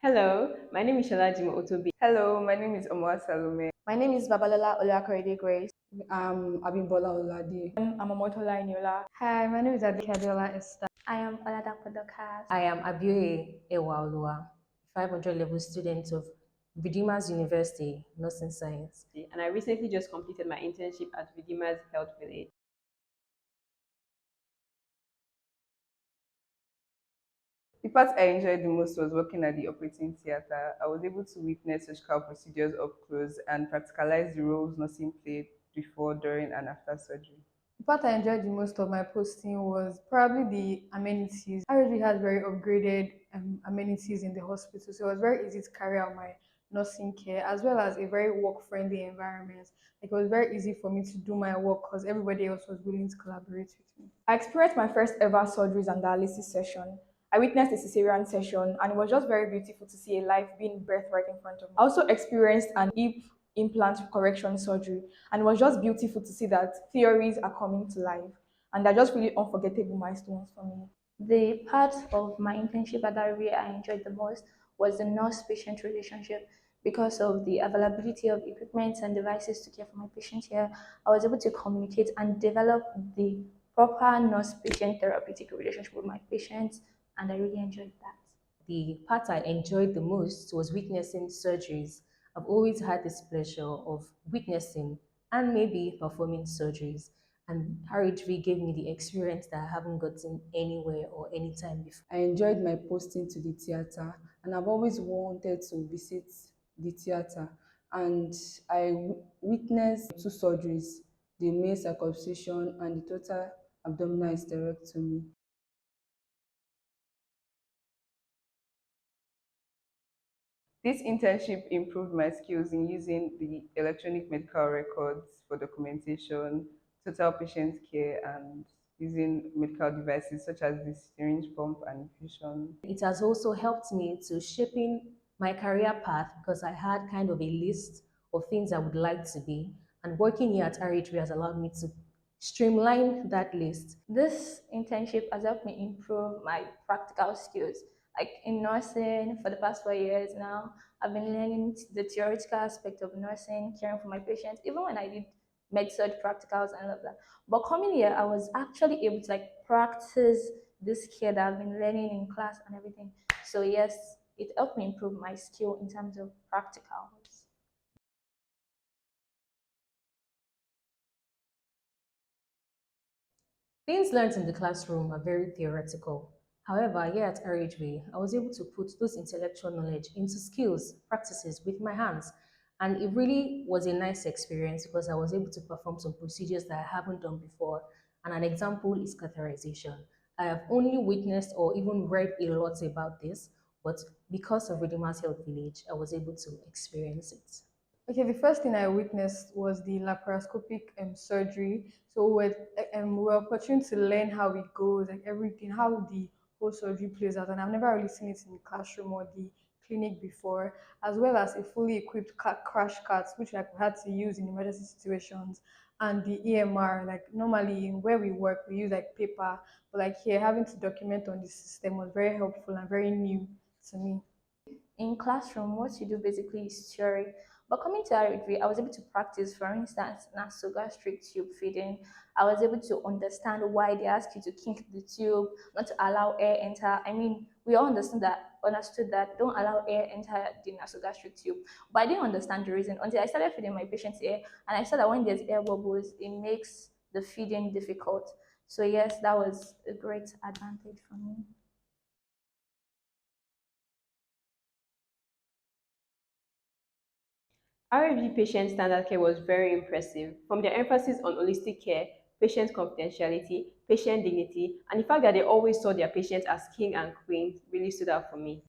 Hello, my name is Shalajima Otobi. Hello, my name is Omar Salome. My name is Babalola Olakorede Grace. Abimbola Olade. I'm Omotola Inyola. Hi, my name is Adikadiola Esther. I am Oladapo Dokas. I am Abioye Ewaolua, 500 level student of Redeemers University, Nursing Science. And I recently just completed my internship at Redeemers Health Village. The part I enjoyed the most was working at the operating theatre. I was able to witness surgical procedures up close and practicalize the roles nursing played before, during, and after surgery. The part I enjoyed the most of my posting was probably the amenities. RHV had very upgraded amenities in the hospital, so it was very easy to carry out my nursing care as well as a very work-friendly environment. Like it was very easy for me to do my work because everybody else was willing to collaborate with me. I experienced my first ever surgeries and dialysis session. I witnessed a cesarean session and it was just very beautiful to see a life being birthed right in front of me. I also experienced an hip implant correction surgery and it was just beautiful to see that theories are coming to life and they're just really unforgettable milestones for me. The part of my internship at RHV I enjoyed the most was the nurse-patient relationship because of the availability of equipment and devices to care for my patient here. I was able to communicate and develop the proper nurse-patient therapeutic relationship with my patients, and I really enjoyed that. The part I enjoyed the most was witnessing surgeries. I've always had this pleasure of witnessing and maybe performing surgeries. And RHV gave me the experience that I haven't gotten anywhere or anytime before. I enjoyed my posting to the theatre, and I've always wanted to visit the theatre. And witnessed two surgeries, the male circumcision and the total abdominal hysterectomy. This internship improved my skills in using the electronic medical records for documentation, total patient care, and using medical devices such as the syringe pump and infusion. It has also helped me to shaping my career path because I had kind of a list of things I would like to be. And working here at RHV has allowed me to streamline that list. This internship has helped me improve my practical skills. Like in nursing, for the past 4 years now, I've been learning the theoretical aspect of nursing, caring for my patients, even when I did med-surg practicals and all of that. But coming here, I was actually able to like practice this care that I've been learning in class and everything. So yes, it helped me improve my skill in terms of practicals. Things learned in the classroom are very theoretical. However, here at RHV, I was able to put those intellectual knowledge into skills, practices with my hands. And it really was a nice experience because I was able to perform some procedures that I haven't done before. And an example is catheterization. I have only witnessed or even read a lot about this, but because of Redeemers Health Village, I was able to experience it. Okay, the first thing I witnessed was the laparoscopic surgery. So we're opportune to learn how it goes, like everything, how the whole surgery plays out. And I've never really seen it in the classroom or the clinic before, as well as a fully equipped crash cart, which like we had to use in emergency situations, and the EMR. Like normally in where we work, we use like paper, but like here, having to document on the system was very helpful and very new to me. In classroom, what you do basically is theory. But coming to RHV, I was able to practice, for instance, nasogastric tube feeding. I was able to understand why they ask you to kink the tube, not to allow air enter. I mean, we all understood that don't allow air enter the nasogastric tube. But I didn't understand the reason until I started feeding my patients air, and I saw that when there's air bubbles, it makes the feeding difficult. So yes, that was a great advantage for me. RHV patient standard care was very impressive, from their emphasis on holistic care, patient confidentiality, patient dignity, and the fact that they always saw their patients as king and queen really stood out for me.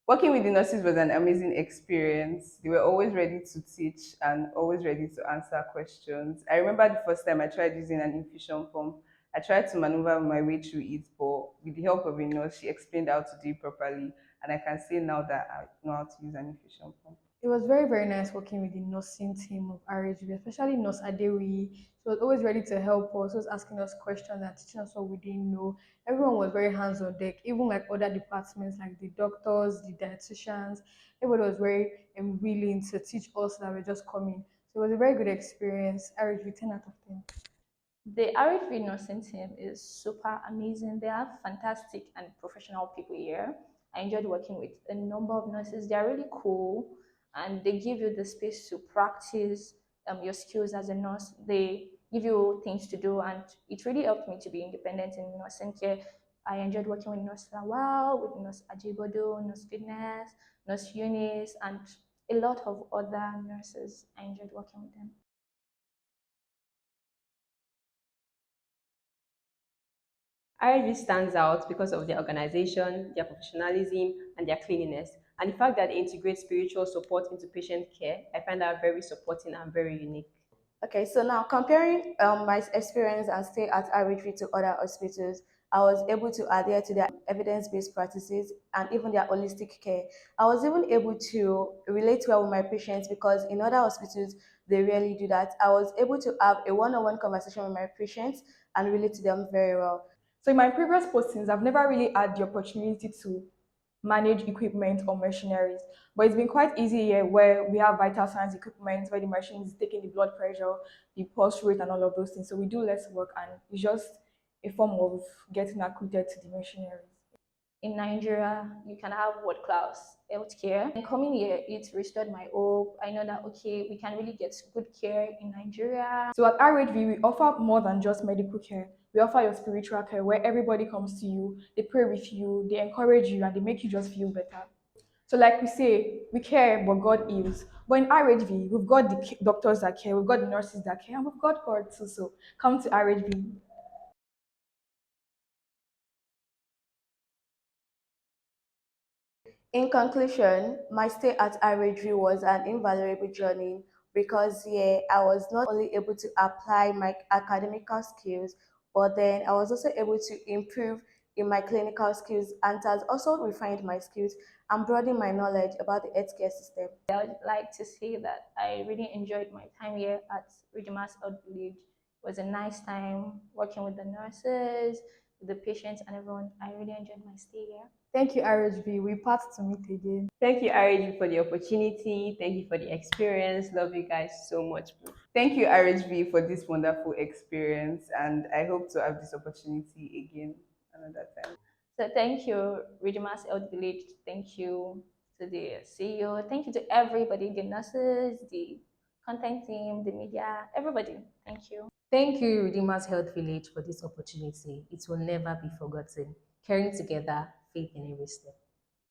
Working with the nurses was an amazing experience. They were always ready to teach and always ready to answer questions. I remember the first time I tried using an infusion pump. I tried to maneuver my way through it, but with the help of a nurse, she explained how to do it properly. And I can say now that I know how to use an infusion pump. It was very, very nice working with the nursing team of RHV, especially Nurse Adewi. She was always ready to help us. She was asking us questions and teaching us what we didn't know. Everyone was very hands on deck, even like other departments like the doctors, the dietitians. Everybody was very willing to teach us that we're just coming. So it was a very good experience. RHV 10 out of 10. The RHV nursing team is super amazing. They have fantastic and professional people here. I enjoyed working with a number of nurses. They are really cool and they give you the space to practice your skills as a nurse. They give you things to do, and it really helped me to be independent in nursing care. I enjoyed working with Nurse Lawal, with Nurse Ajibodo, Nurse Goodness, Nurse Eunice, and a lot of other nurses. I enjoyed working with them. RHV stands out because of their organization, their professionalism, and their cleanliness. And the fact that they integrate spiritual support into patient care, I find that very supporting and very unique. Okay, so now comparing my experience and stay at RHV to other hospitals, I was able to adhere to their evidence-based practices and even their holistic care. I was even able to relate well with my patients because in other hospitals, they rarely do that. I was able to have a one-on-one conversation with my patients and relate to them very well. So in my previous postings, I've never really had the opportunity to manage equipment or machineries. But it's been quite easy here where we have vital signs equipment, where the machine is taking the blood pressure, the pulse rate, and all of those things. So we do less work, and it's just a form of getting acquainted to the machineries. In Nigeria, you can have world class healthcare. And coming here, it restored my hope. I know that, okay, we can really get good care in Nigeria. So at RHV, we offer more than just medical care. We offer your spiritual care where everybody comes to you, they pray with you, they encourage you, and they make you just feel better. So, like we say, we care, but God heals. But in RHV, we've got the doctors that care, we've got the nurses that care, and we've got God too. So, come to RHV. In conclusion, my stay at RHV was an invaluable journey because, yeah, I was not only able to apply my academical skills, but then I was also able to improve in my clinical skills and it has also refined my skills and broadened my knowledge about the healthcare system. I would like to say that I really enjoyed my time here at Redeemer's Health Village. It was a nice time working with the nurses, with the patients, and everyone. I really enjoyed my stay here. Thank you, RHV. We part to meet again. Thank you, RHV, for the opportunity. Thank you for the experience. Love you guys so much. Thank you, RHV, for this wonderful experience, and I hope to have this opportunity again another time. So thank you, Redeemer's Health Village. Thank you to the CEO. Thank you to everybody, the nurses, the content team, the media, everybody. Thank you. Thank you, Redeemer's Health Village, for this opportunity. It will never be forgotten. Caring together, faith in every step.